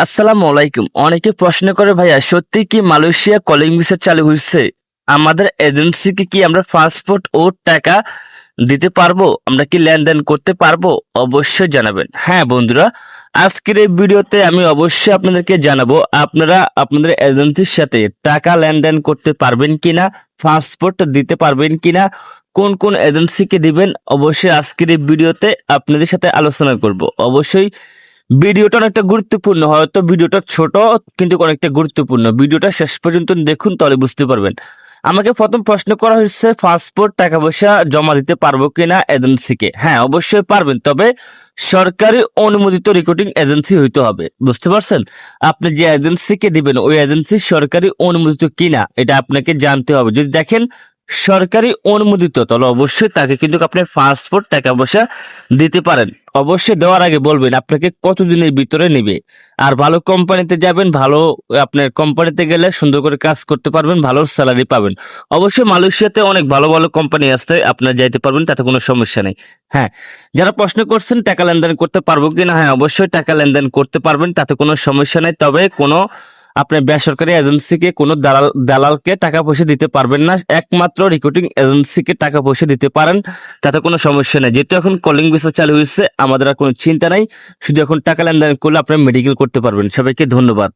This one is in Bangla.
আসসালামু আলাইকুম। অনেকে প্রশ্ন করে ভাইয়া সত্যি কি মালয়েশিয়া কলিং ভিসা চালু হয়েছে? আমাদের এজেন্সিকে কি আমরা পাসপোর্ট ও টাকা দিতে পারবো? আমরা কি লেনদেন করতে পারবো? অবশ্যই জানাবেন। হ্যাঁ বন্ধুরা, আজকের এই ভিডিওতে আমি অবশ্যই আপনাদেরকে জানাবো আপনারা আপনাদের এজেন্সির সাথে টাকা লেনদেন করতে পারবেন কিনা, পাসপোর্ট দিতে পারবেন কিনা, কোন কোন এজেন্সিকে দিবেন, অবশ্যই আজকের এই ভিডিওতে আপনাদের সাথে আলোচনা করব। অবশ্যই ভিডিওটা অনেকটা গুরুত্বপূর্ণ, হয়তো ভিডিওটা ছোট কিন্তু অনেকটা গুরুত্বপূর্ণ। ভিডিওটা শেষ পর্যন্ত দেখুন, তাহলে বুঝতে পারবেন। আমাকে প্রথম প্রশ্ন করা হচ্ছে পাসপোর্ট টাকা পয়সা জমা দিতে পারবো কিনা এজেন্সিকে। হ্যাঁ অবশ্যই পারবেন, তবে সরকারি অনুমোদিত রেকর্ডিং এজেন্সি হইতে হবে। বুঝতে পারছেন? আপনি যে এজেন্সিকে দিবেন ওই এজেন্সি সরকারি অনুমোদিত কিনা এটা আপনাকে জানতে হবে। যদি দেখেন সরকারি অনুমোদিত, তাহলে অবশ্যই তাকে কিন্তু আপনি পাসপোর্ট টাকা পয়সা দিতে পারেন। অবশ্যই দেওয়ার আগে বলবেন আপনাকে কতদিনের ভিতরে নেবে। আর ভালো কোম্পানিতে যাবেন, ভালো আপনার কোম্পানিতে গেলে সুন্দর করে কাজ করতে পারবেন, ভালো স্যালারি পাবেন। অবশ্যই মালয়েশিয়াতে অনেক ভালো ভালো কোম্পানি আছে, আপনারা যাইতে পারবেন, তাতে কোনো সমস্যা নেই। হ্যাঁ, যারা প্রশ্ন করছেন টাকা লেনদেন করতে পারবো কিনা, হ্যাঁ অবশ্যই টাকা লেনদেন করতে পারবেন, তাতে কোনো সমস্যা নেই। তবে কোনো আপনার বেসরকারি এজেন্সিকে কোনো দালালকে টাকা পয়সা দিতে পারবেন না, একমাত্র রিক্রুটিং এজেন্সিকে টাকা পয়সা দিতে পারেন, তাতে কোনো সমস্যা নেই। যেহেতু এখন কলিং ভিসা চালু হয়েছে, আমাদের আর কোনো চিন্তা নাই, শুধু এখন টাকা লেনদেন করলে আপনারা মেডিকেল করতে পারবেন। সবাইকে ধন্যবাদ।